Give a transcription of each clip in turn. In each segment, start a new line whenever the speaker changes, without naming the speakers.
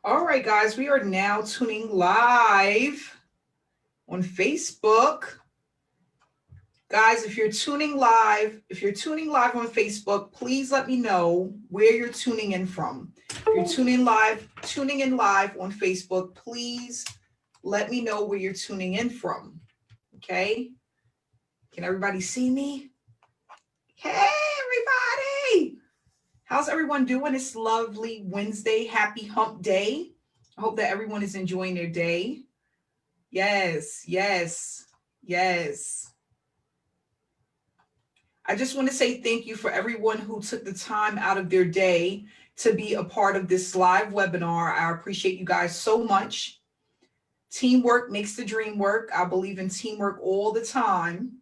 All right, guys, we are now tuning live on Facebook. Guys, if you're tuning live on Facebook, please let me know where you're tuning in from. If you're tuning in live on Facebook, please let me know where you're tuning in from. Okay? Can everybody see me? Hey, everybody! How's everyone doing? It's lovely Wednesday. Happy hump day. I hope that everyone is enjoying their day. Yes, yes, yes. I just want to say thank you for everyone who took the time out of their day to be a part of this live webinar. I appreciate you guys so much. Teamwork makes the dream work. I believe in teamwork all the time.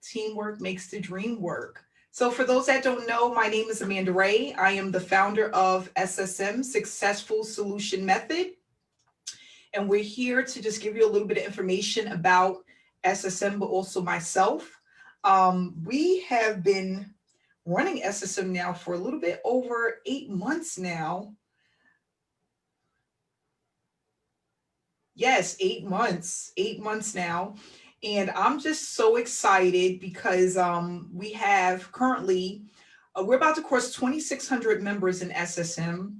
Teamwork makes the dream work. So for those that don't know, my name is Amanda Ray. I am the founder of SSM, Successful Solution Method. And we're here to just give you a little bit of information about SSM, but also myself. We have been running SSM now for a little bit over 8 months now. Yes, 8 months now. And I'm just so excited because we have currently, we're about to cross 2,600 members in SSM.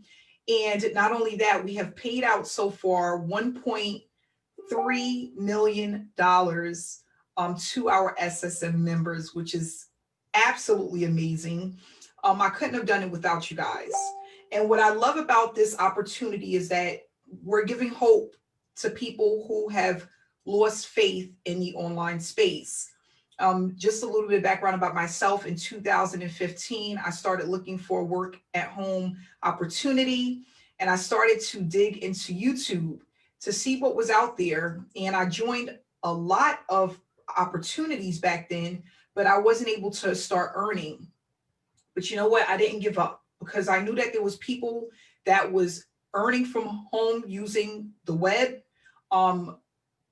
And not only that, we have paid out so far $1.3 million to our SSM members, which is absolutely amazing. I couldn't have done it without you guys. And what I love about this opportunity is that we're giving hope to people who have lost faith in the online space. Just a little bit of background about myself. In 2015, I started looking for work at home opportunity, and I started to dig into YouTube to see what was out there. And I joined a lot of opportunities back then, but I wasn't able to start earning. But you know what? I didn't give up because I knew that there was people that was earning from home using the web. Um,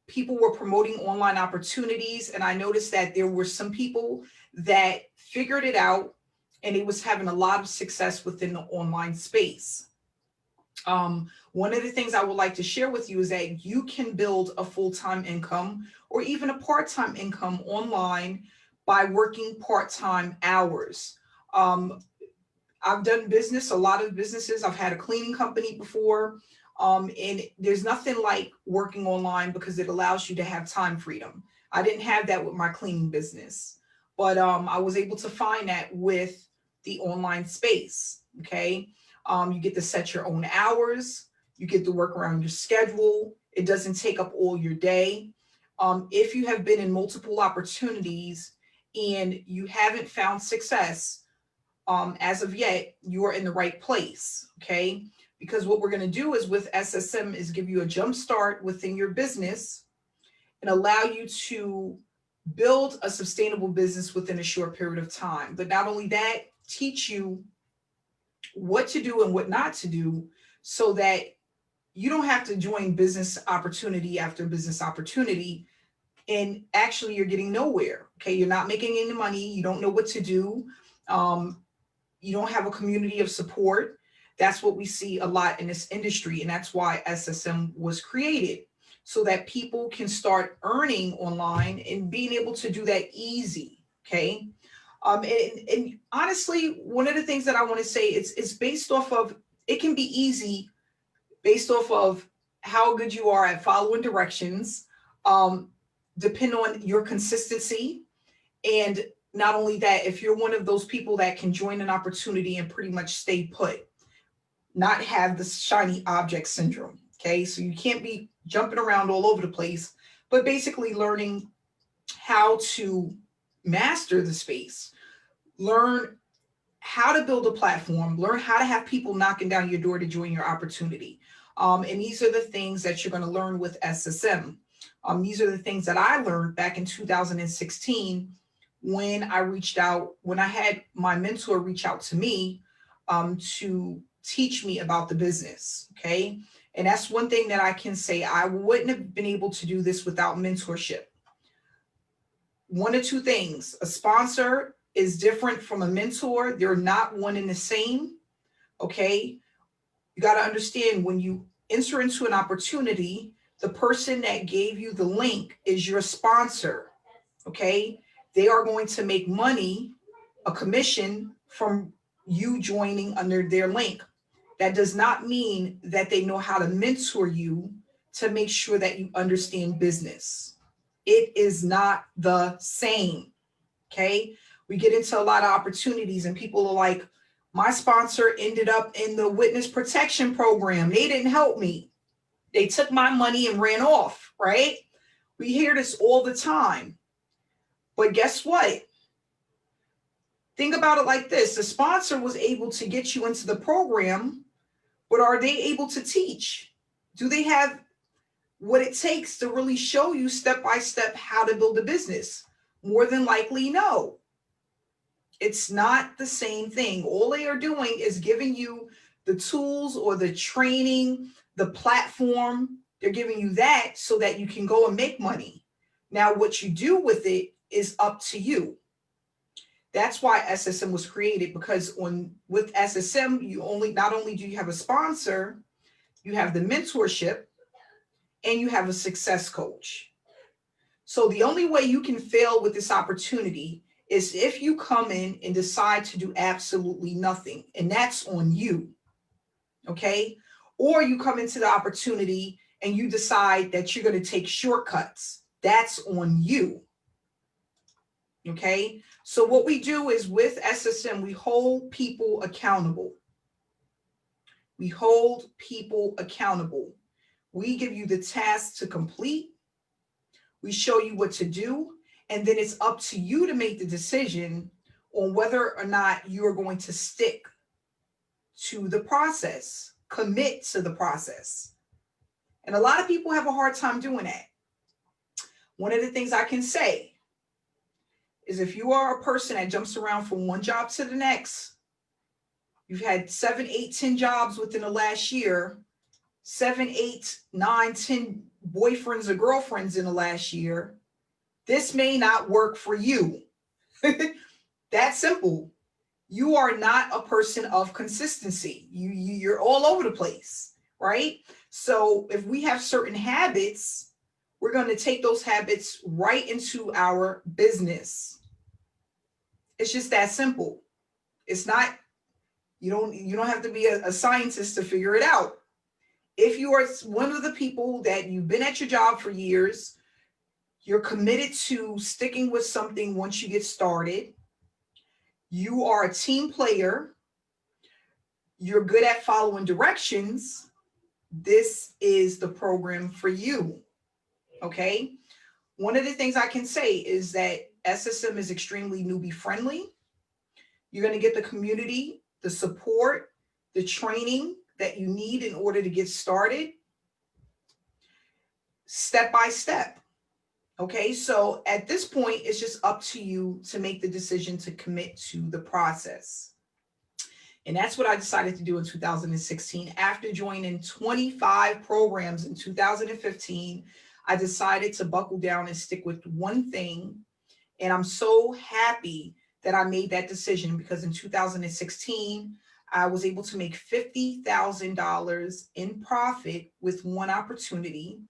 People were promoting online opportunities, and I noticed that there were some people that figured it out and it was having a lot of success within the online space. One of the things I would like to share with you is that you can build a full-time income or even a part-time income online by working part-time hours. Um, I've done business, a lot of businesses. I've had a cleaning company before. And there's nothing like working online because it allows you to have time freedom. I didn't have that with my cleaning business, but I was able to find that with the online space. Okay. You get to set your own hours. You get to work around your schedule. It doesn't take up all your day. If you have been in multiple opportunities and you haven't found success, as of yet, you are in the right place. Okay. Because what we're going to do is with SSM is give you a jump start within your business and allow you to build a sustainable business within a short period of time. But not only that, teach you what to do and what not to do so that you don't have to join business opportunity after business opportunity and actually you're getting nowhere. Okay. You're not making any money. You don't know what to do. Um, you don't have a community of support. That's what we see a lot in this industry. And that's why SSM was created so that people can start earning online and being able to do that easy. Okay. And honestly, one of the things that I want to say is it's based off of, it can be easy based off of how good you are at following directions, um, depend on your consistency. And not only that, if you're one of those people that can join an opportunity and pretty much stay put, not have the shiny object syndrome. Okay. So you can't be jumping around all over the place, but basically learning how to master the space, learn how to build a platform, learn how to have people knocking down your door to join your opportunity. And these are the things that you're going to learn with SSM. These are the things that I learned back in 2016 when I reached out, when I had my mentor reach out to me to teach me about the business. Okay. And that's one thing that I can say. I wouldn't have been able to do this without mentorship. One or two things: a sponsor is different from a mentor. They're not one and the same. Okay. You got to understand when you enter into an opportunity, the person that gave you the link is your sponsor. Okay. They are going to make money, a commission from you joining under their link. That does not mean that they know how to mentor you to make sure that you understand business. It is not the same. Okay. We get into a lot of opportunities and people are like, my sponsor ended up in the witness protection program. They didn't help me. They took my money and ran off, right? We hear this all the time. But guess what? Think about it like this. The sponsor was able to get you into the program, but are they able to teach? Do they have what it takes to really show you step by step how to build a business? More than likely, no. It's not the same thing. All they are doing is giving you the tools or the training, the platform. They're giving you that so that you can go and make money. Now, what you do with it is up to you. That's why SSM was created, because with SSM, not only do you have a sponsor, you have the mentorship, and you have a success coach. So the only way you can fail with this opportunity is if you come in and decide to do absolutely nothing, and that's on you. Okay. Or you come into the opportunity and you decide that you're going to take shortcuts. That's on you. Okay. So what we do is with SSM, we hold people accountable. We hold people accountable. We give you the task to complete. We show you what to do. And then it's up to you to make the decision on whether or not you are going to stick to the process, commit to the process. And a lot of people have a hard time doing that. One of the things I can say is if you are a person that jumps around from one job to the next, you've had 7, 8, 10 jobs within the last year, 7, 8, 9, 10 boyfriends or girlfriends in the last year, this may not work for you. That's simple. You are not a person of consistency. You're all over the place, right? So if we have certain habits, we're going to take those habits right into our business. It's just that simple. It's not, you don't have to be a scientist to figure it out. If you are one of the people that you've been at your job for years, you're committed to sticking with something once you get started, you are a team player, you're good at following directions, this is the program for you. Okay. One of the things I can say is that SSM is extremely newbie friendly. You're going to get the community, the support, the training that you need in order to get started step by step. Okay. So at this point, it's just up to you to make the decision to commit to the process. And that's what I decided to do in 2016. After joining 25 programs in 2015, I decided to buckle down and stick with one thing. And I'm so happy that I made that decision, because in 2016, I was able to make $50,000 in profit with one opportunity.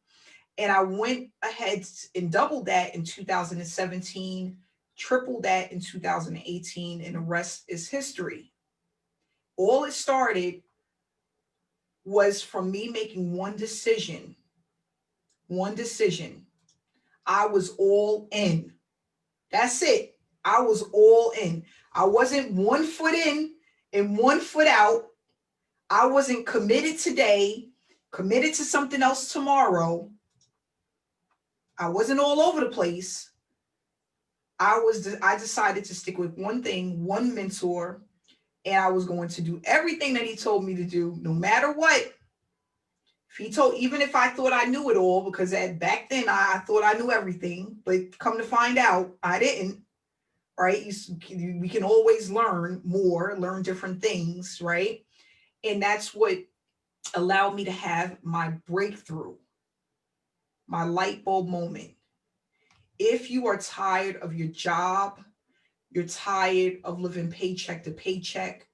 And I went ahead and doubled that in 2017, tripled that in 2018, and the rest is history. All it started was from me making one decision. One decision. I was all in. That's it. I was all in. I wasn't 1 foot in and 1 foot out. I wasn't committed today, committed to something else tomorrow. I wasn't all over the place. I decided to stick with one thing, one mentor, and I was going to do everything that he told me to do, no matter what. Even if I thought I knew it all, because back then I thought I knew everything, but come to find out, I didn't, right? We can always learn more, learn different things, right? And that's what allowed me to have my breakthrough, my light bulb moment. If you are tired of your job, you're tired of living paycheck to paycheck,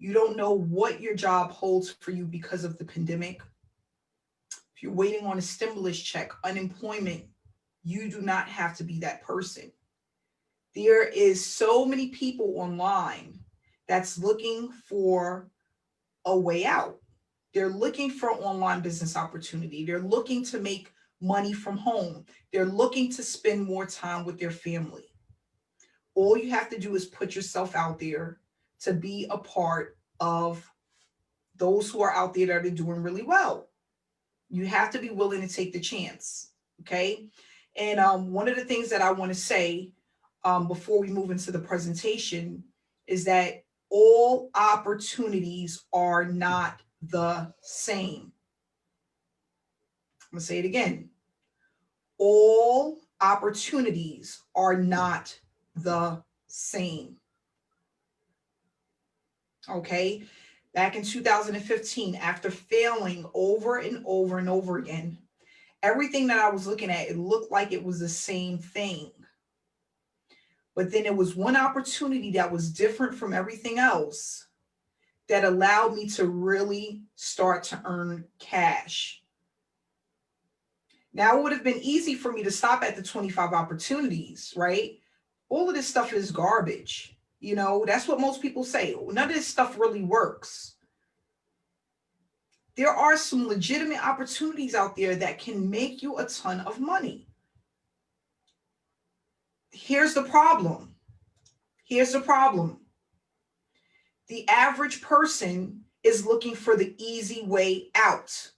You don't know what your job holds for you because of the pandemic. If you're waiting on a stimulus check, unemployment, you do not have to be that person. There is so many people online that's looking for a way out. They're looking for online business opportunity. They're looking to make money from home. They're looking to spend more time with their family. All you have to do is put yourself out there to be a part of those who are out there that are doing really well. You have to be willing to take the chance. Okay. And one of the things that I want to say before we move into the presentation is that all opportunities are not the same. I'm going to say it again. All opportunities are not the same. Okay. Back in 2015, after failing over and over and over again, everything that I was looking at, it looked like it was the same thing. But then it was one opportunity that was different from everything else that allowed me to really start to earn cash. Now, it would have been easy for me to stop at the 25 opportunities, right? All of this stuff is garbage. You know, that's what most people say. None of this stuff really works. There are some legitimate opportunities out there that can make you a ton of money. Here's the problem. Here's the problem. The average person is looking for the easy way out.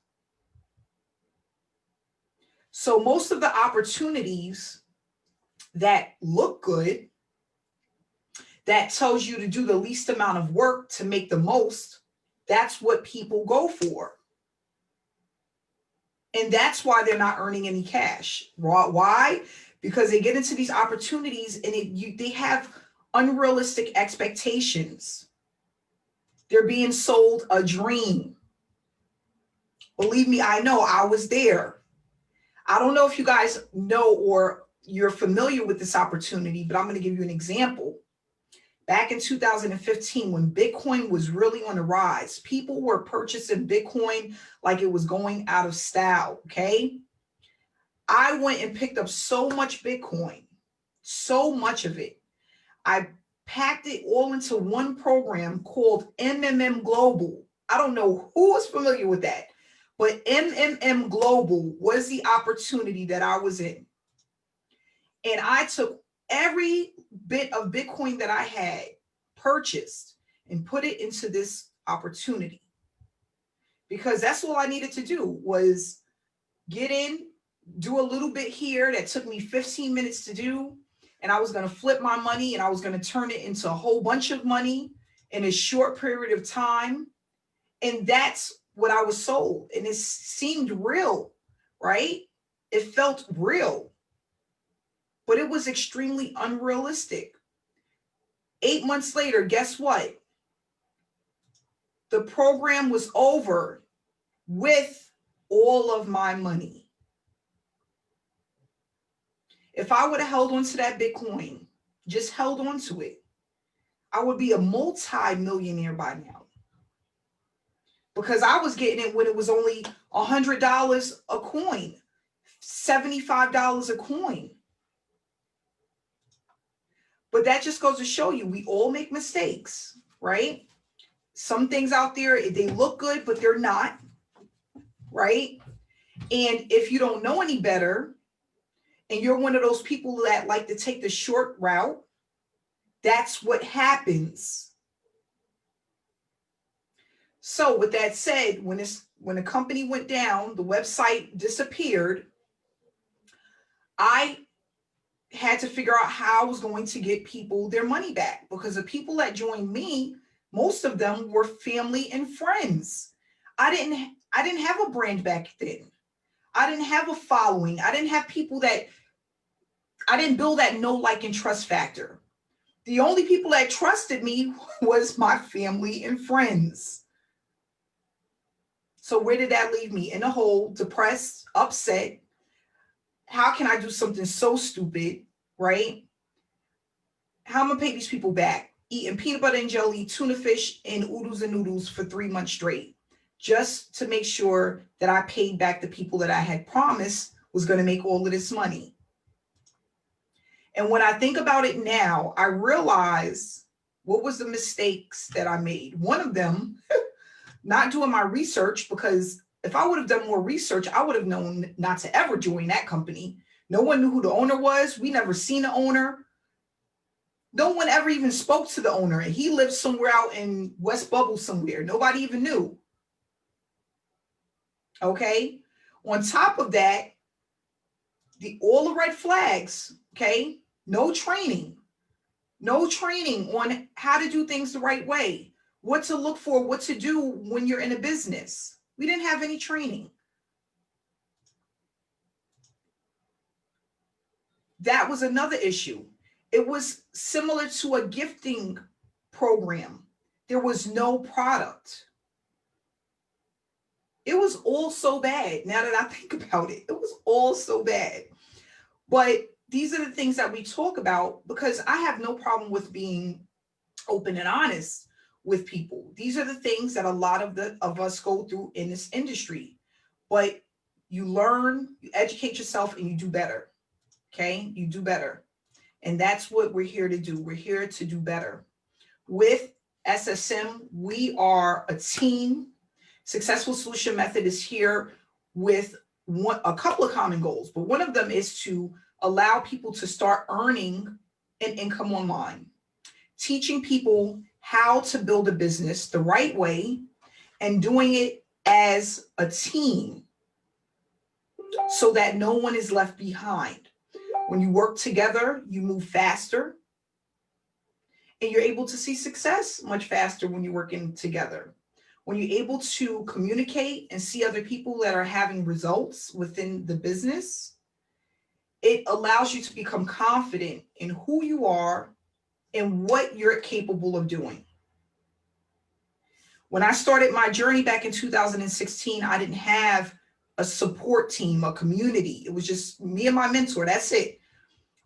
So most of the opportunities that look good, that tells you to do the least amount of work to make the most, that's what people go for. And that's why they're not earning any cash. Why? Because they get into these opportunities and they have unrealistic expectations. They're being sold a dream. Believe me, I know, I was there. I don't know if you guys know or you're familiar with this opportunity, but I'm going to give you an example. Back in 2015, when Bitcoin was really on the rise, people were purchasing Bitcoin like it was going out of style, okay? I went and picked up so much Bitcoin, so much of it. I packed it all into one program called MMM Global. I don't know who is familiar with that, but MMM Global was the opportunity that I was in. And I took every bit of Bitcoin that I had purchased and put it into this opportunity, because that's all I needed to do was get in, do a little bit here that took me 15 minutes to do. And I was going to flip my money and I was going to turn it into a whole bunch of money in a short period of time. And that's what I was sold. And it seemed real, right? It felt real, but it was extremely unrealistic. 8 months later, guess what? The program was over with all of my money. If I would have held on to that Bitcoin, just held on to it, I would be a multi-millionaire by now. Because I was getting it when it was only $100 a coin, $75 a coin. But that just goes to show you, we all make mistakes, right? Some things out there, they look good, but they're not, right? And if you don't know any better, and you're one of those people that like to take the short route, that's what happens. So with that said, when the company went down, the website disappeared, I had to figure out how I was going to get people their money back, because the people that joined me, most of them were family and friends. I didn't have a brand back then. I didn't have a following. I didn't have people that, I didn't build that know, like, and trust factor. The only people that trusted me was my family and friends. So where did that leave me? In a hole, depressed, upset. How can I do something so stupid, right? How am I gonna pay these people back? eating peanut butter and jelly, tuna fish, and oodles and noodles for 3 months straight, just to make sure that I paid back the people that I had promised was going to make all of this money. And when I think about it now, I realize what was the mistakes that I made. One of them, not doing my research, because if I would have done more research, I would have known not to ever join that company. No one knew who the owner was. We never seen the owner. No one ever even spoke to the owner. And he lived somewhere out in West Bubble somewhere. Nobody even knew. Okay. On top of that, all the red flags. Okay. No training on how to do things the right way, what to look for, what to do when you're in a business. We didn't have any training. That was another issue. It was similar to a gifting program. There was no product. It was all so bad. Now that I think about it, it was all so bad. But these are the things that we talk about, because I have no problem with being open and honest with people. These are the things that a lot of us go through in this industry. But you learn, you educate yourself, and you do better. Okay? You do better. And that's what we're here to do. We're here to do better. With SSM, we are a team. Successful Solution Method is here with a couple of common goals, but one of them is to allow people to start earning an income online, teaching people how to build a business the right way and doing it as a team so that no one is left behind. When you work together, you move faster and you're able to see success much faster when you're working together. When you're able to communicate and see other people that are having results within the business, it allows you to become confident in who you are and what you're capable of doing. When I started my journey back in 2016, I didn't have a support team, a community. It was just me and my mentor. That's it.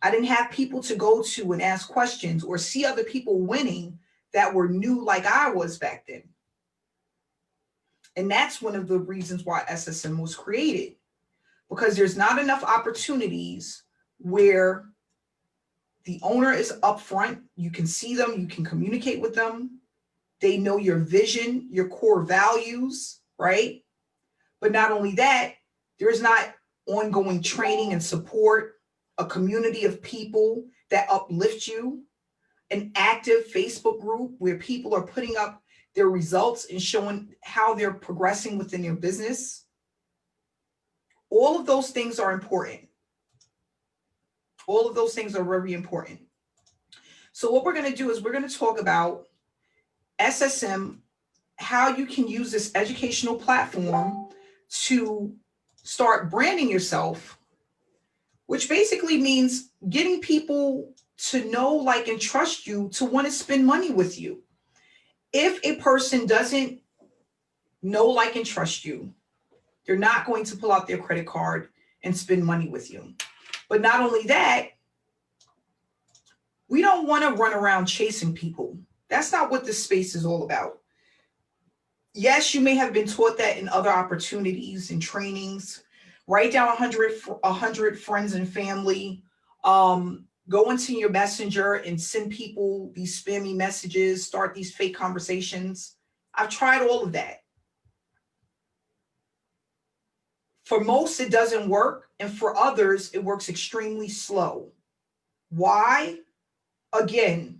I didn't have people to go to and ask questions or see other people winning that were new like I was back then. And that's one of the reasons why SSM was created, because there's not enough opportunities where the owner is upfront. You can see them, you can communicate with them. They know your vision, your core values, right? But not only that, there's not ongoing training and support, a community of people that uplift you, an active Facebook group where people are putting up their results and showing how they're progressing within their business. All of those things are important. All of those things are very important. So what we're going to do is we're going to talk about SSM, how you can use this educational platform to start branding yourself, which basically means getting people to know, like, and trust you to want to spend money with you. If a person doesn't know, like, and trust you, they're not going to pull out their credit card and spend money with you. But not only that, we don't want to run around chasing people. That's not what this space is all about. Yes, you may have been taught that in other opportunities and trainings. Write down 100 friends and family. Go into your messenger and send people these spammy messages, start these fake conversations. I've tried all of that. For most, it doesn't work. And for others, it works extremely slow. Why? Again,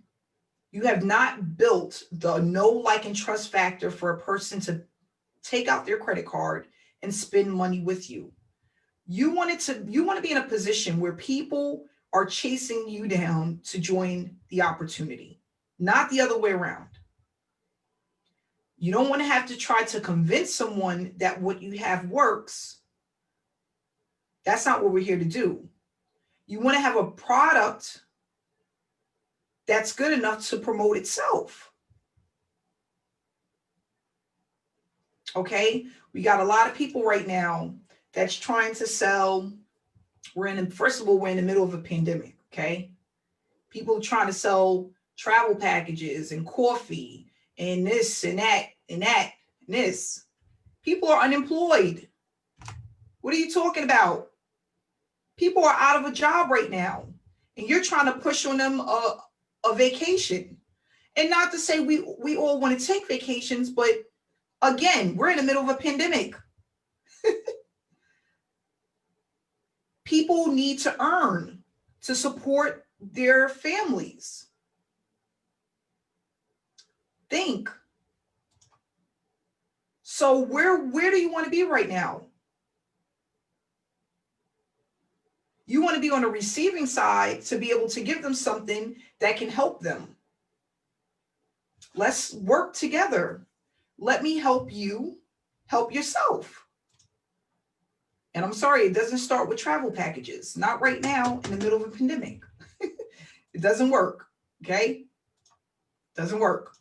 you have not built the know, like, and trust factor for a person to take out their credit card and spend money with you. You want to be in a position where people are chasing you down to join the opportunity, not the other way around. You don't want to have to try to convince someone that what you have works. That's not what we're here to do. You want to have a product that's good enough to promote itself. Okay? We got a lot of people right now that's trying to sell. First of all, we're in the middle of a pandemic, okay? People are trying to sell travel packages and coffee and this and that and that and this. People are unemployed. What are you talking about? People are out of a job right now, and you're trying to push on them a vacation. And not to say we all want to take vacations, but again, we're in the middle of a pandemic. People need to earn to support their families. Think. So where do you want to be right now? You want to be on the receiving side to be able to give them something that can help them. Let's work together. Let me help you help yourself. And I'm sorry, it doesn't start with travel packages. Not right now in the middle of a pandemic. It doesn't work. Okay? Doesn't work.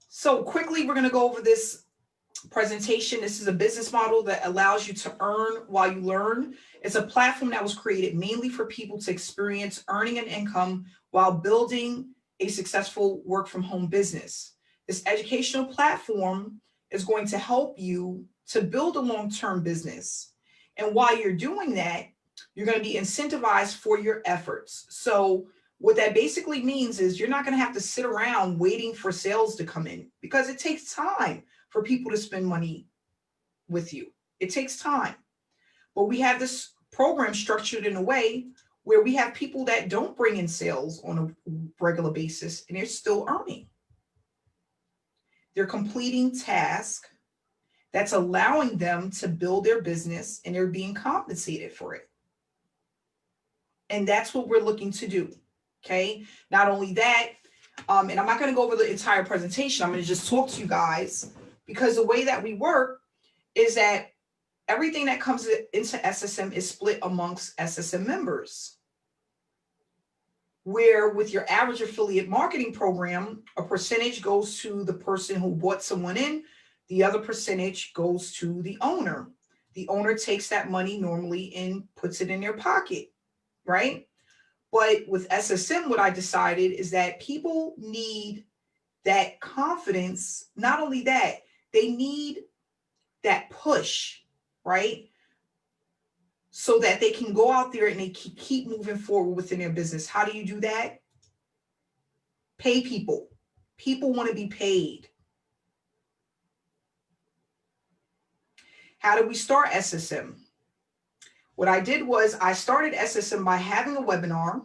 So quickly, we're going to go over this presentation. This is a business model that allows you to earn while you learn. It's a platform that was created mainly for people to experience earning an income while building a successful work from home business. This educational platform is going to help you to build a long-term business. And while you're doing that, you're going to be incentivized for your efforts. So what that basically means is you're not going to have to sit around waiting for sales to come in, because it takes time for people to spend money with you. It takes time. But we have this program structured in a way where we have people that don't bring in sales on a regular basis and they're still earning. They're completing tasks that's allowing them to build their business, and they're being compensated for it. And that's what we're looking to do. Okay. Not only that, and I'm not going to go over the entire presentation. I'm going to just talk to you guys, because the way that we work is that everything that comes into SSM is split amongst SSM members. Where with your average affiliate marketing program, a percentage goes to the person who brought someone in, the other percentage goes to the owner. The owner takes that money normally and puts it in their pocket, right? But with SSM, what I decided is that people need that confidence. Not only that, they need that push, right? So that they can go out there and they keep moving forward within their business. How do you do that? Pay people. People want to be paid. How did we start SSM? What I did was I started SSM by having a webinar.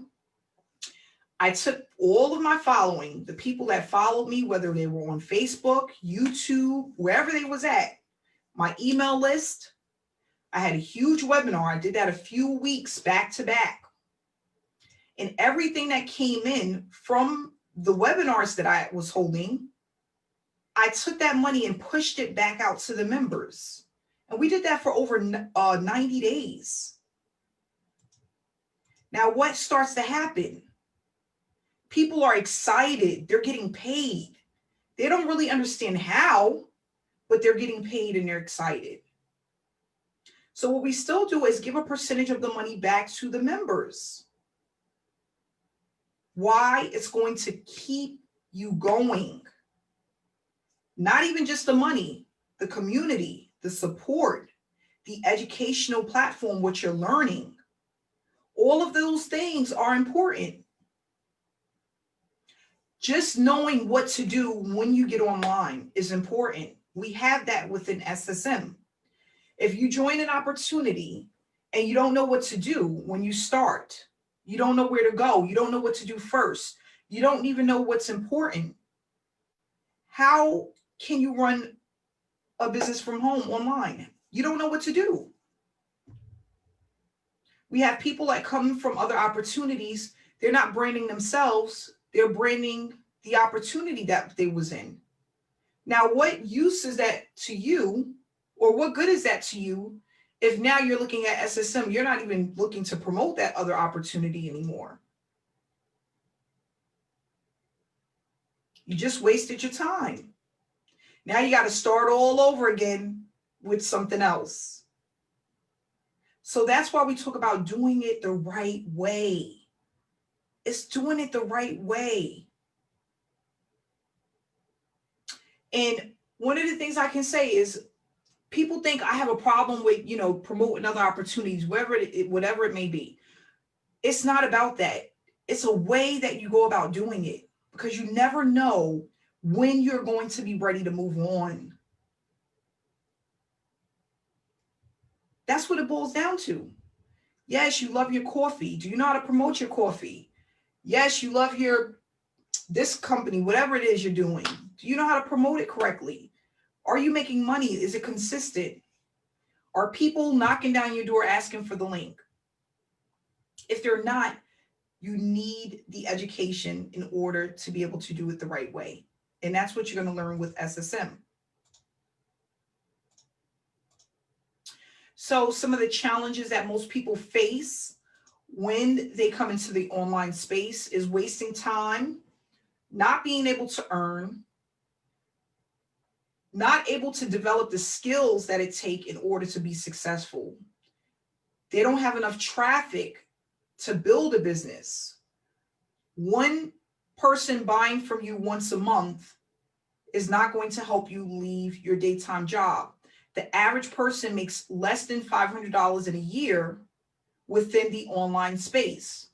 I took all of my following, the people that followed me, whether they were on Facebook, YouTube, wherever they was at, my email list. I had a huge webinar. I did that a few weeks back to back. And everything that came in from the webinars that I was holding, I took that money and pushed it back out to the members. And we did that for over 90 days. Now, what starts to happen? People are excited. They're getting paid. They don't really understand how, but they're getting paid and they're excited. So what we still do is give a percentage of the money back to the members. Why? It's going to keep you going. Not even just the money, the community, the support, the educational platform, what you're learning. All of those things are important. Just knowing what to do when you get online is important. We have that within SSM. If you join an opportunity and you don't know what to do when you start, you don't know where to go, you don't know what to do first, you don't even know what's important, how can you run a business from home online? You don't know what to do. We have people that come from other opportunities. They're not branding themselves. They're branding the opportunity that they was in. Now, what use is that to you, or what good is that to you if now you're looking at SSM, you're not even looking to promote that other opportunity anymore? You just wasted your time. Now you got to start all over again with something else. So that's why we talk about doing it the right way. It's doing it the right way. And one of the things I can say is people think I have a problem with, promoting other opportunities, whatever it may be. It's not about that. It's a way that you go about doing it, because you never know when you're going to be ready to move on. That's what it boils down to. Yes, you love your coffee. Do you know how to promote your coffee? Yes, you love this company, whatever it is you're doing. Do you know how to promote it correctly? Are you making money? Is it consistent? Are people knocking down your door asking for the link? If they're not, you need the education in order to be able to do it the right way. And that's what you're going to learn with SSM. So some of the challenges that most people face when they come into the online space is wasting time, not being able to earn, not able to develop the skills that it takes in order to be successful. They don't have enough traffic to build a business. One person buying from you once a month is not going to help you leave your daytime job. The average person makes less than $500 in a year within the online space.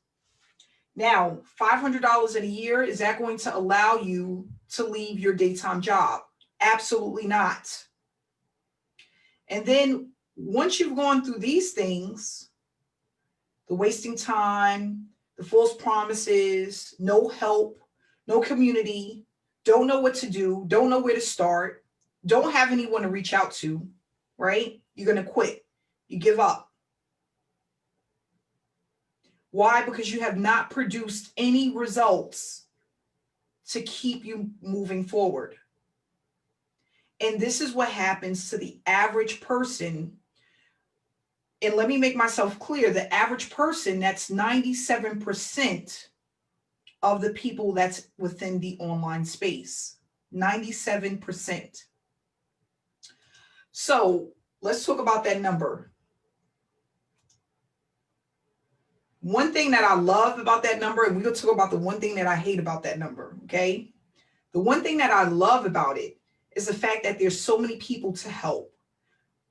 Now, $500 in a year, is that going to allow you to leave your daytime job? Absolutely not. And then once you've gone through these things, the wasting time, the false promises, no help, no community, don't know what to do, don't know where to start, don't have anyone to reach out to, right? You're going to quit. You give up. Why? Because you have not produced any results to keep you moving forward. And this is what happens to the average person. And let me make myself clear, the average person, that's 97% of the people that's within the online space. 97%. So let's talk about that number. One thing that I love about that number, and we're going to talk about the one thing that I hate about that number, okay? The one thing that I love about it is the fact that there's so many people to help,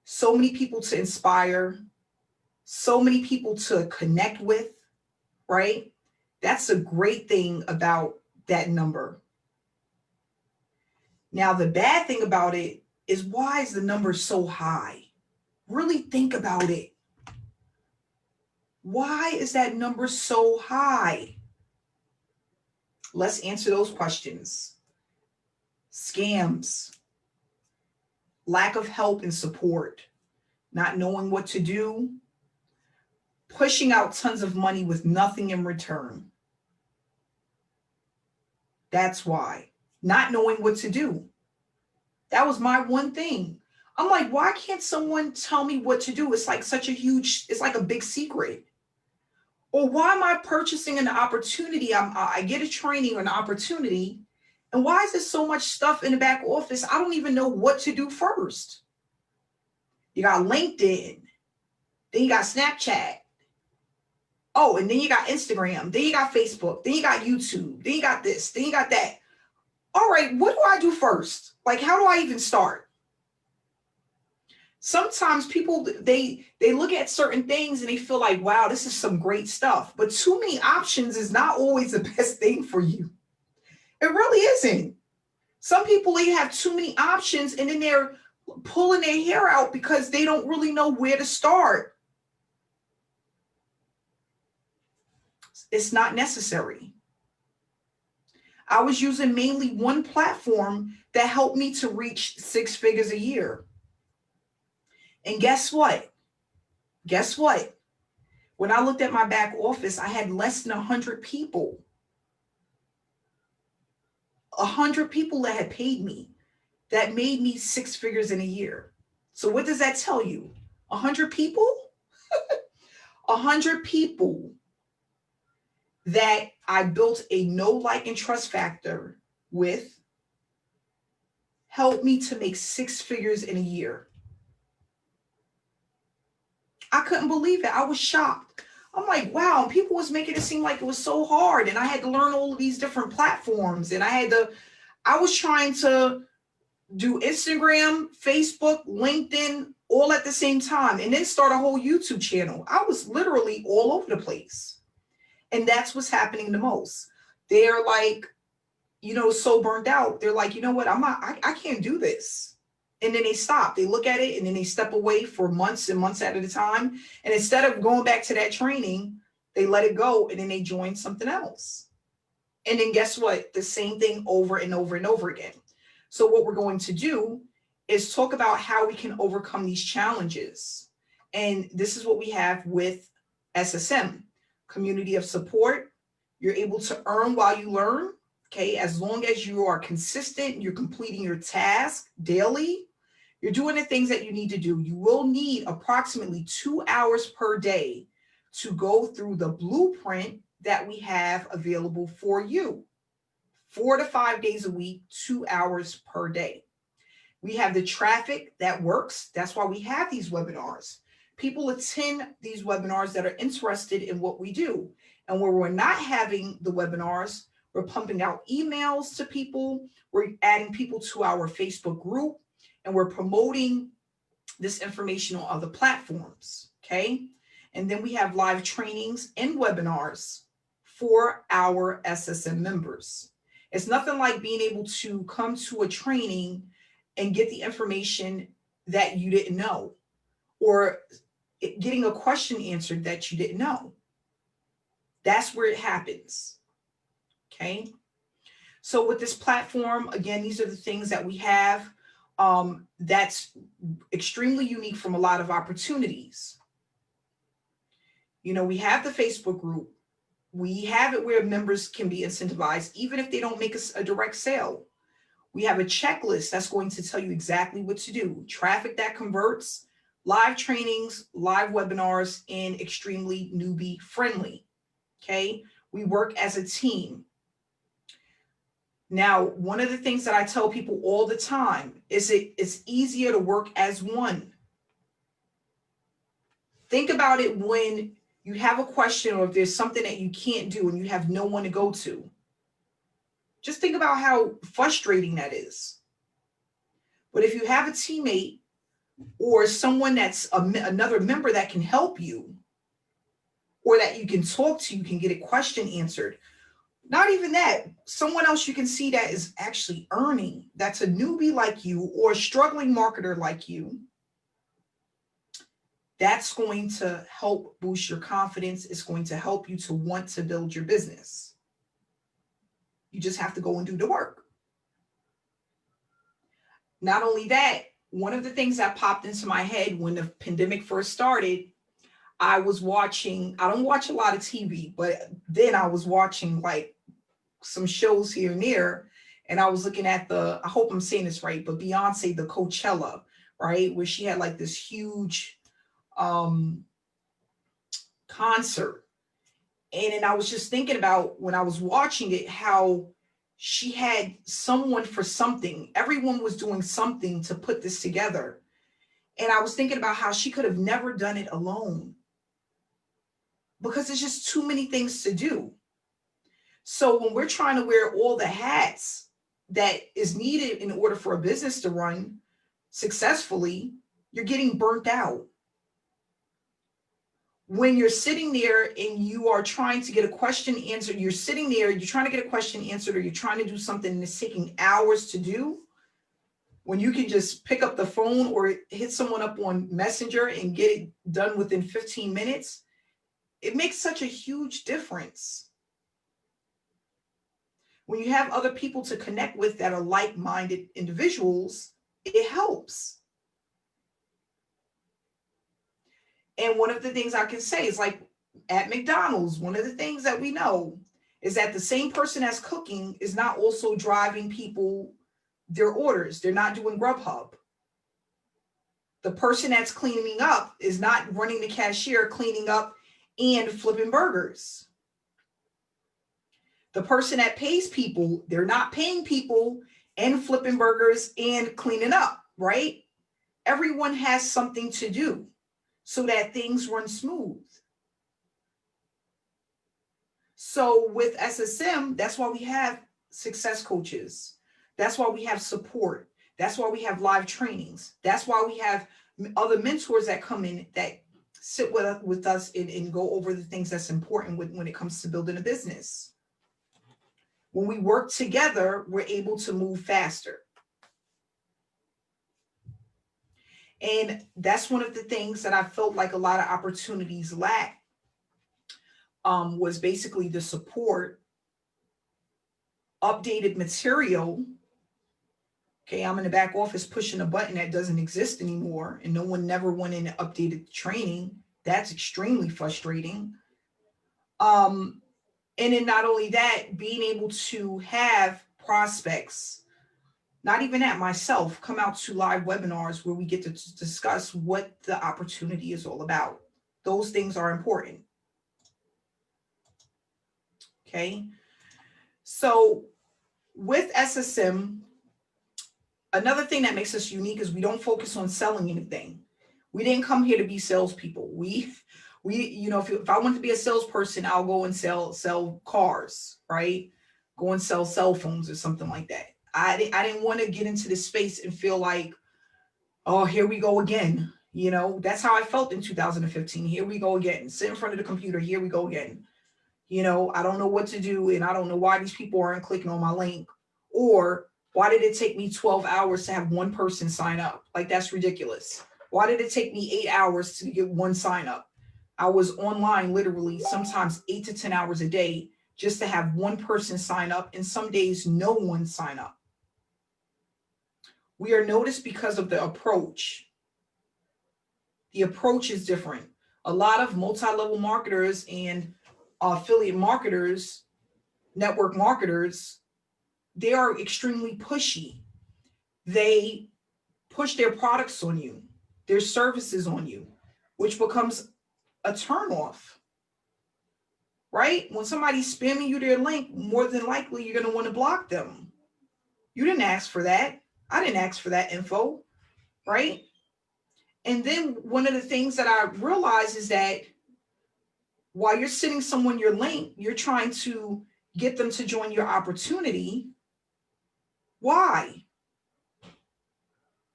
so many people to inspire, so many people to connect with, right? That's a great thing about that number. Now, the bad thing about it is, why is the number so high? Really think about it. Why is that number so high? Let's answer those questions. Scams, lack of help and support, not knowing what to do, pushing out tons of money with nothing in return. That's why. Not knowing what to do. That was my one thing. I'm like, why can't someone tell me what to do? It's like it's like a big secret. Or why am I purchasing an opportunity? I get a training or an opportunity, and why is there so much stuff in the back office? I don't even know what to do first. You got LinkedIn, then you got Snapchat. Oh, and then you got Instagram, then you got Facebook, then you got YouTube, then you got this, then you got that. All right, what do I do first? Like, how do I even start? Sometimes people, they look at certain things and they feel like, wow, this is some great stuff. But too many options is not always the best thing for you. It really isn't. Some people, they have too many options and then they're pulling their hair out because they don't really know where to start. It's not necessary. I was using mainly one platform that helped me to reach 6 figures a year. And guess what? Guess what? When I looked at my back office, I had less than 100 people. 100 people that had paid me, that made me 6 figures in a year. So what does that tell you? 100 people? 100 people that I built a know, like, and trust factor with helped me to make 6 figures in a year. I couldn't believe it. I was shocked. I'm like, wow, and people was making it seem like it was so hard. And I had to learn all of these different platforms. And I was trying to do Instagram, Facebook, LinkedIn, all at the same time, and then start a whole YouTube channel. I was literally all over the place. And that's what's happening the most. They're like, so burned out. They're like, you know what? I can't do this. And then they stop. They look at it and then they step away for months and months at a time. And instead of going back to that training, they let it go and then they join something else. And then guess what? The same thing over and over and over again. So what we're going to do is talk about how we can overcome these challenges. And this is what we have with SSM, community of support. You're able to earn while you learn. Okay, as long as you are consistent, you're completing your task daily, you're doing the things that you need to do. You will need approximately 2 hours per day to go through the blueprint that we have available for you. 4 to 5 days a week, 2 hours per day. We have the traffic that works. That's why we have these webinars. People attend these webinars that are interested in what we do. And where we're not having the webinars, we're pumping out emails to people. We're adding people to our Facebook group, and we're promoting this information on other platforms. Okay. And then we have live trainings and webinars for our SSM members. It's nothing like being able to come to a training and get the information that you didn't know, or getting a question answered that you didn't know. That's where it happens. Okay. So with this platform, again, these are the things that we have that's extremely unique from a lot of opportunities. We have the Facebook group. We have it where members can be incentivized, even if they don't make a direct sale. We have a checklist that's going to tell you exactly what to do. Traffic that converts, live trainings, live webinars, and extremely newbie friendly. Okay. We work as a team. Now, one of the things that I tell people all the time is it's easier to work as one. Think about it when you have a question or if there's something that you can't do and you have no one to go to. Just think about how frustrating that is. But if you have a teammate or someone that's another member that can help you, or that you can talk to, you can get a question answered. Not even that, someone else you can see that is actually earning, that's a newbie like you or a struggling marketer like you. That's going to help boost your confidence. It's going to help you to want to build your business. You just have to go and do the work. Not only that, one of the things that popped into my head when the pandemic first started, I was watching, I don't watch a lot of TV, but then I was watching like some shows here and there. And I was looking at I hope I'm saying this right, but Beyonce, the Coachella, right? Where she had like this huge concert. And then I was just thinking about when I was watching it, how she had someone for something. Everyone was doing something to put this together. And I was thinking about how she could have never done it alone, because there's just too many things to do. So when we're trying to wear all the hats that is needed in order for a business to run successfully, you're getting burnt out. When you're sitting there and you are trying to get a question answered, you're sitting there, you're trying to get a question answered, or you're trying to do something and it's taking hours to do, when you can just pick up the phone or hit someone up on Messenger and get it done within 15 minutes, it makes such a huge difference. When you have other people to connect with that are like-minded individuals, it helps. And one of the things I can say is, like at McDonald's, one of the things that we know is that the same person that's cooking is not also driving people their orders. They're not doing Grubhub. The person that's cleaning up is not running the cashier, cleaning up and flipping burgers. The person that pays people, they're not paying people and flipping burgers and cleaning up, right? Everyone has something to do so that things run smooth. So with SSM, that's why we have success coaches. That's why we have support. That's why we have live trainings. That's why we have other mentors that come in that sit with us and go over the things that's important when it comes to building a business. When we work together, we're able to move faster. And that's one of the things that I felt like a lot of opportunities lack, was basically the support, updated material. Okay, I'm in the back office pushing a button that doesn't exist anymore, and no one never went in and updated the training. That's extremely frustrating. And then not only that, being able to have prospects, not even that, myself, come out to live webinars where we get to discuss what the opportunity is all about. Those things are important. Okay. So with SSM, another thing that makes us unique is we don't focus on selling anything. We didn't come here to be salespeople. We, if I want to be a salesperson, I'll go and sell cars, right? Go and sell cell phones or something like that. I didn't want to get into this space and feel like, oh, here we go again. That's how I felt in 2015. Here we go again. Sit in front of the computer. Here we go again. I don't know what to do, and I don't know why these people aren't clicking on my link, or why did it take me 12 hours to have one person sign up? Like, that's ridiculous. Why did it take me 8 hours to get one sign up? I was online literally sometimes 8 to 10 hours a day just to have one person sign up, and some days no one sign up. We are noticed because of the approach. The approach is different. A lot of multi-level marketers and affiliate marketers, network marketers, they are extremely pushy. They push their products on you, their services on you, which becomes a turnoff, right? When somebody's spamming you their link, more than likely you're going to want to block them. You didn't ask for that. I didn't ask for that info, right? And then one of the things that I realized is that while you're sending someone your link, you're trying to get them to join your opportunity. Why?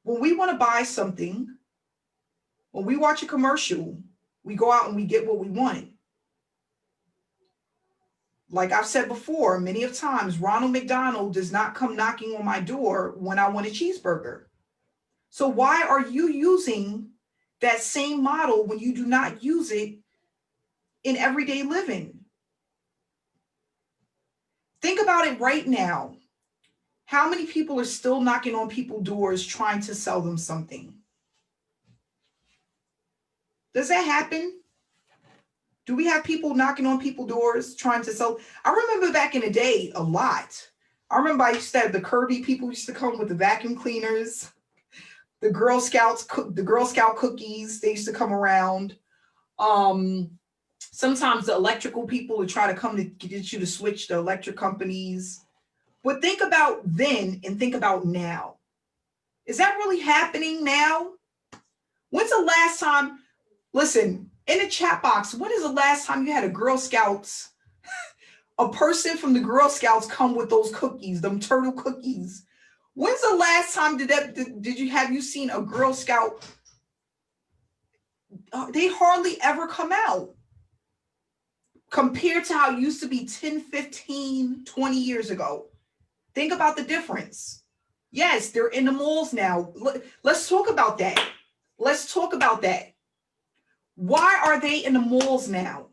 When we want to buy something, when we watch a commercial, we go out and we get what we want. Like I've said before, many of times, Ronald McDonald does not come knocking on my door when I want a cheeseburger. So why are you using that same model when you do not use it in everyday living? Think about it right now. How many people are still knocking on people's doors trying to sell them something? Does that happen? Do we have people knocking on people's doors trying to sell? I remember back in the day a lot. I remember I used to have the Kirby people used to come with the vacuum cleaners, the Girl Scout cookies. They used to come around. Sometimes the electrical people would try to come to get you to switch to electric companies. But think about then and think about now. Is that really happening now? When's the last time? Listen, in the chat box, when is the last time you had a Girl Scouts, a person from the Girl Scouts come with those cookies, them turtle cookies? When's the last time have you seen a Girl Scout? They hardly ever come out compared to how it used to be 10, 15, 20 years ago. Think about the difference. Yes, they're in the malls now. Let's talk about that. Let's talk about that. Why are they in the malls now?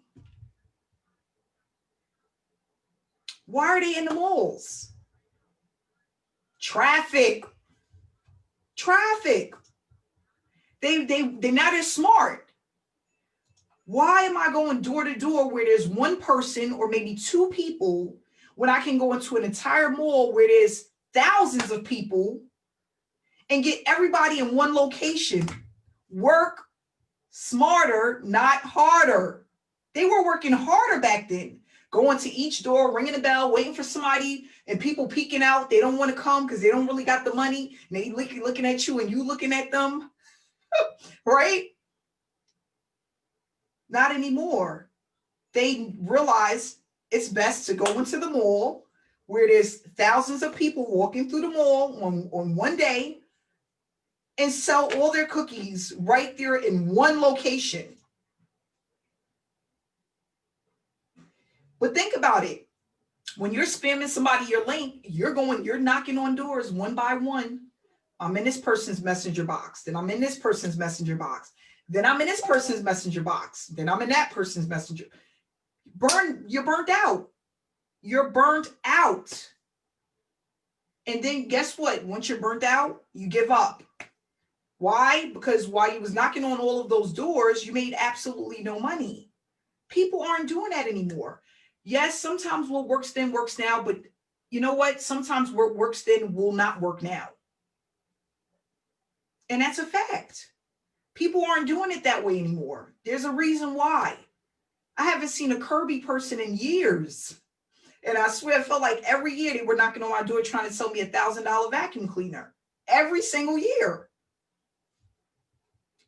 Why are they in the malls? Traffic. They're smart. Why am I going door to door where there's one person or maybe two people when I can go into an entire mall where there's thousands of people and get everybody in one location? Work smarter, not harder. They were working harder back then. Going to each door, ringing the bell, waiting for somebody, and people peeking out. They don't want to come because they don't really got the money. And they looking at you and you looking at them, right? Not anymore. They realize it's best to go into the mall where there's thousands of people walking through the mall on one day and sell all their cookies right there in one location. But think about it. When you're spamming somebody your link, you're knocking on doors one by one. I'm in this person's messenger box. Then I'm in this person's messenger box. Then I'm in this person's messenger box. Then I'm in that person's messenger. You're burnt out. You're burnt out. And then guess what? Once you're burnt out, you give up. Why? Because while you was knocking on all of those doors, you made absolutely no money. People aren't doing that anymore. Yes, sometimes what works then works now, but you know what? Sometimes what works then will not work now. And that's a fact. People aren't doing it that way anymore. There's a reason why. I haven't seen a Kirby person in years. And I swear it felt like every year they were knocking on my door trying to sell me $1,000 vacuum cleaner. Every single year.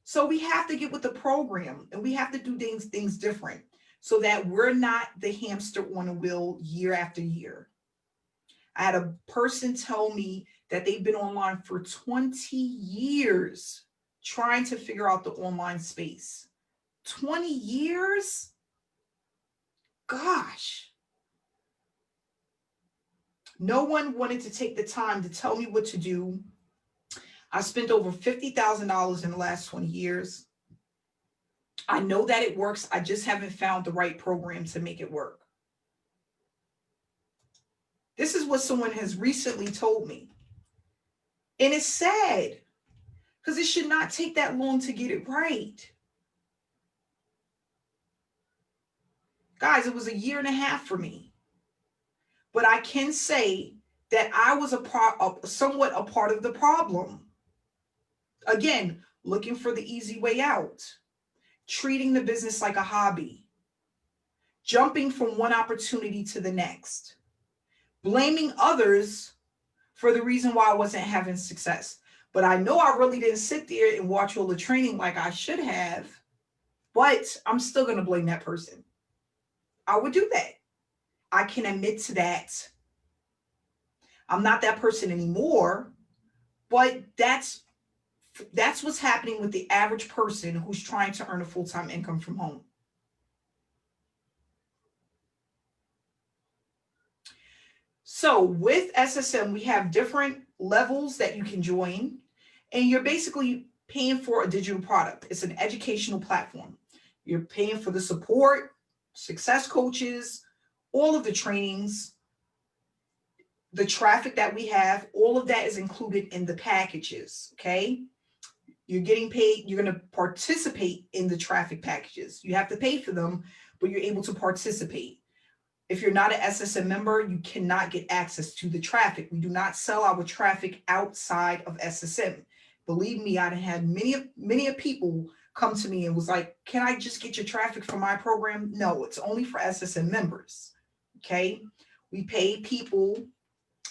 So we have to get with the program and we have to do things different so that we're not the hamster on a wheel year after year. I had a person tell me that they've been online for 20 years trying to figure out the online space. 20 years? Gosh. No one wanted to take the time to tell me what to do. I spent over $50,000 in the last 20 years. I know that it works. I just haven't found the right program to make it work. This is what someone has recently told me. And it's sad because it should not take that long to get it right. Guys, it was a year and a half for me. But I can say that I was somewhat a part of the problem. Again, looking for the easy way out, treating the business like a hobby, jumping from one opportunity to the next, blaming others for the reason why I wasn't having success. But I know I really didn't sit there and watch all the training like I should have, but I'm still going to blame that person. I would do that. I can admit to that. I'm not that person anymore, but that's what's happening with the average person who's trying to earn a full-time income from home. So with SSM, we have different levels that you can join, and you're basically paying for a digital product. It's an educational platform. You're paying for the support, success coaches, all of the trainings, the traffic that we have, all of that is included in the packages, okay? You're getting paid, you're going to participate in the traffic packages. You have to pay for them, but you're able to participate. If you're not an SSM member, you cannot get access to the traffic. We do not sell our traffic outside of SSM. Believe me, I had many people come to me and was like, can I just get your traffic for my program? No, it's only for SSM members. Okay. We pay people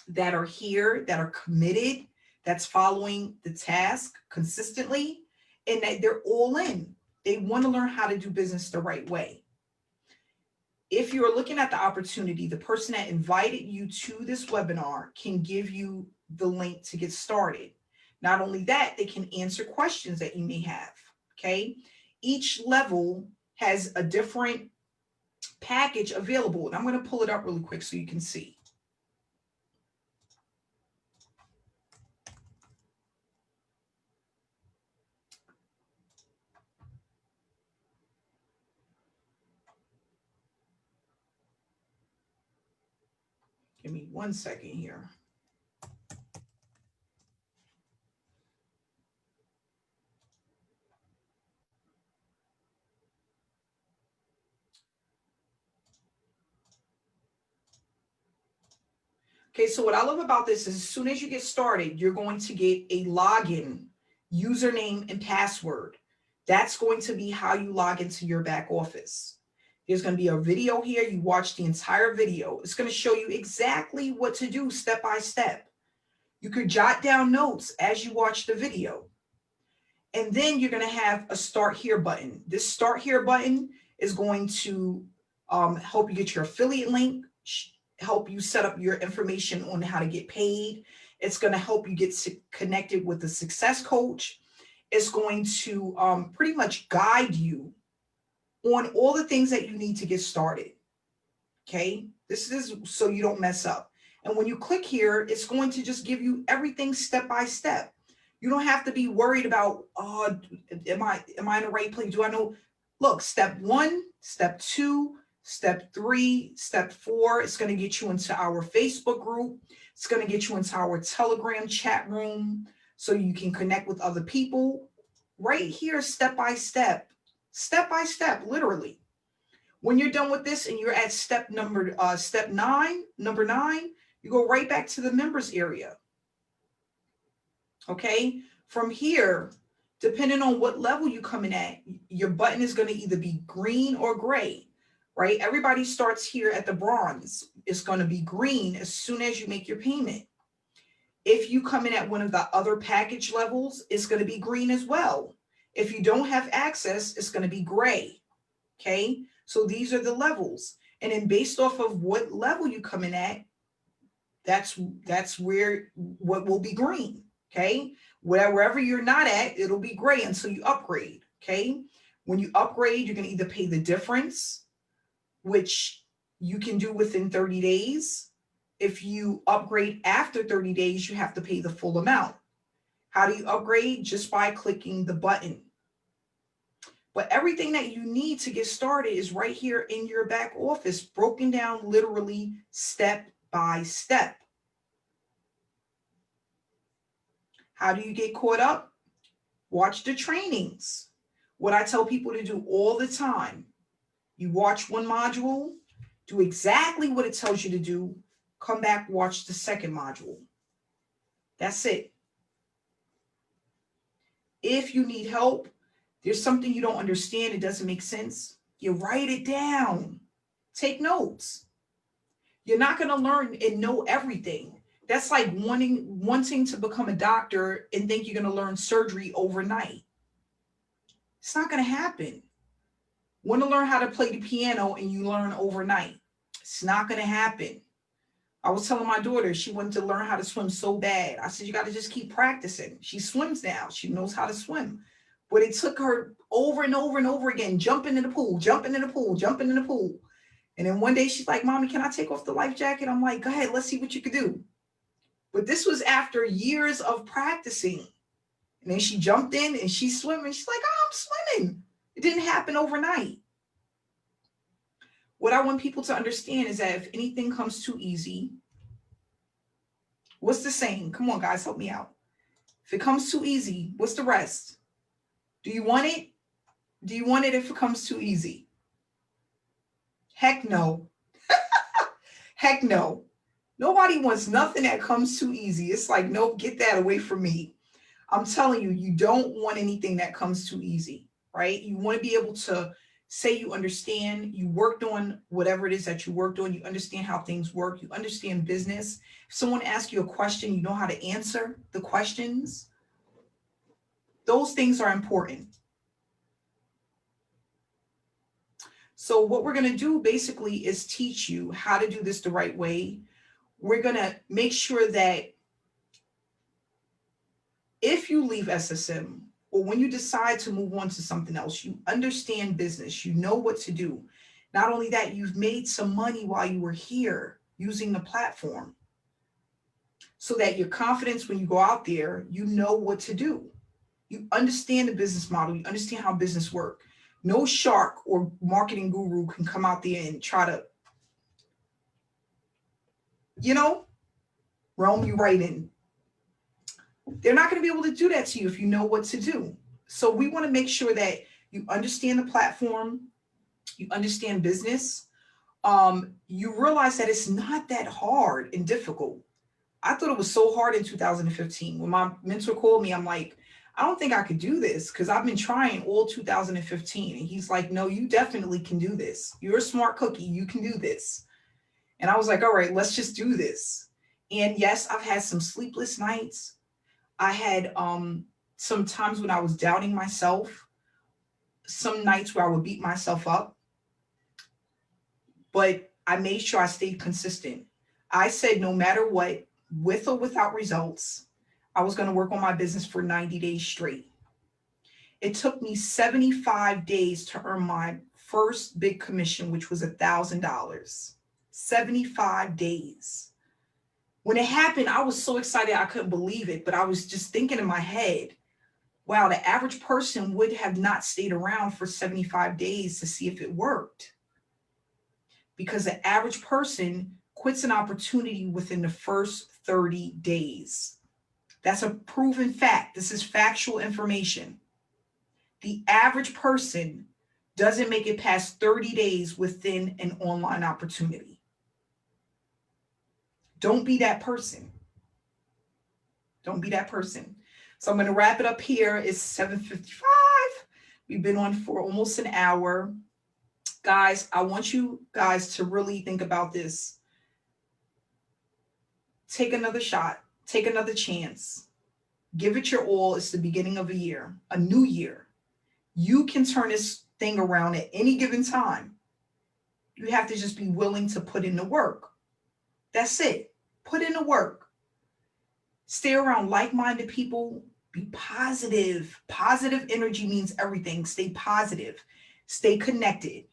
that are here, that are committed, that's following the task consistently, and that they're all in. They want to learn how to do business the right way. If you're looking at the opportunity, the person that invited you to this webinar can give you the link to get started. Not only that, they can answer questions that you may have, okay? Each level has a different package available, and I'm going to pull it up really quick so you can see. Give me 1 second here. Okay, so what I love about this is as soon as you get started, you're going to get a login, username, and password. That's going to be how you log into your back office. There's going to be a video here. You watch the entire video. It's going to show you exactly what to do step by step. You could jot down notes as you watch the video. And then you're going to have a start here button. This start here button is going to help you get your affiliate link, help you set up your information on how to get paid. It's going to help you get connected with a success coach. It's going to pretty much guide you on all the things that you need to get started. Okay, this is so you don't mess up. And when you click here, it's going to just give you everything step by step. You don't have to be worried about, am I in the right place? Do I know? Look, step 1, step 2, step 3, step 4. It's going to get you into our Facebook group. It's going to get you into our Telegram chat room so you can connect with other people. Right here, step by step, literally. When you're done with this and you're at step 9, you go right back to the members area. Okay. From here, depending on what level you come in at, your button is going to either be green or gray, right? Everybody starts here at the bronze. It's going to be green as soon as you make your payment. If you come in at one of the other package levels, it's going to be green as well. If you don't have access, it's going to be gray. Okay. So these are the levels. And then based off of what level you come in at, that's where what will be green. Okay. Wherever you're not at, it'll be gray until you upgrade. Okay. When you upgrade, you're going to either pay the difference, which you can do within 30 days. If you upgrade after 30 days, you have to pay the full amount. How do you upgrade? Just by clicking the button. But everything that you need to get started is right here in your back office, broken down literally step by step. How do you get caught up? Watch the trainings. What I tell people to do all the time. You watch one module, do exactly what it tells you to do, come back, watch the second module. That's it. If you need help, there's something you don't understand, it doesn't make sense, you write it down. Take notes. You're not going to learn and know everything. That's like wanting to become a doctor and think you're going to learn surgery overnight. It's not going to happen. Want to learn how to play the piano and you learn overnight. It's not going to happen. I was telling my daughter, she wanted to learn how to swim so bad. I said, you got to just keep practicing. She swims now. She knows how to swim. But it took her over and over and over again, jumping in the pool, jumping in the pool, jumping in the pool. And then one day she's like, Mommy, can I take off the life jacket? I'm like, go ahead, let's see what you can do. But this was after years of practicing. And then she jumped in and she's swimming. She's like, oh, I'm swimming. It didn't happen overnight. What I want people to understand is that if anything comes too easy, what's the saying? Come on, guys, help me out. If it comes too easy, what's the rest? Do you want it? Do you want it if it comes too easy? Heck no. Heck no. Nobody wants nothing that comes too easy. It's like, no, get that away from me. I'm telling you, you don't want anything that comes too easy, right? You want to be able to say you understand, you worked on whatever it is that you worked on, you understand how things work, you understand business. If someone asks you a question, you know how to answer the questions. Those things are important. So what we're going to do basically is teach you how to do this the right way. We're going to make sure that if you leave SSM or when you decide to move on to something else, you understand business, you know what to do. Not only that, you've made some money while you were here using the platform so that your confidence when you go out there, you know what to do. You understand the business model, you understand how business works. No shark or marketing guru can come out there and try to, roam you right in. They're not going to be able to do that to you if you know what to do. So we want to make sure that you understand the platform, you understand business. You realize that it's not that hard and difficult. I thought it was so hard in 2015. When my mentor called me, I'm like, I don't think I could do this because I've been trying all 2015. And he's like, no, you definitely can do this. You're a smart cookie. You can do this. And I was like, all right, let's just do this. And yes, I've had some sleepless nights. I had some times when I was doubting myself, some nights where I would beat myself up. but I made sure I stayed consistent. I said, no matter what, with or without results, I was going to work on my business for 90 days straight. It took me 75 days to earn my first big commission, which was $1,000. 75 days. When it happened, I was so excited I couldn't believe it, but I was just thinking in my head, wow, the average person would have not stayed around for 75 days to see if it worked. Because the average person quits an opportunity within the first 30 days. That's a proven fact. This is factual information. The average person doesn't make it past 30 days within an online opportunity. Don't be that person. Don't be that person. So I'm going to wrap it up here. It's 7:55. We've been on for almost an hour. Guys, I want you guys to really think about this. Take another shot. Take another chance. Give it your all. It's the beginning of a year, a new year. You can turn this thing around at any given time. You have to just be willing to put in the work. That's it. Put in the work. Stay around like-minded people. Be positive. Positive energy means everything. Stay positive. Stay connected.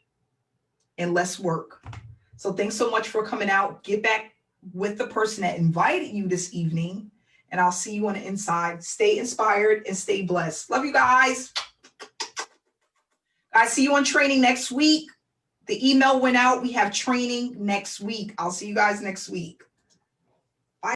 And let's work. So thanks so much for coming out. Get back with the person that invited you this evening. And I'll see you on the inside. Stay inspired and stay blessed. Love you guys. I see you on training next week. The email went out. We have training next week. I'll see you guys next week.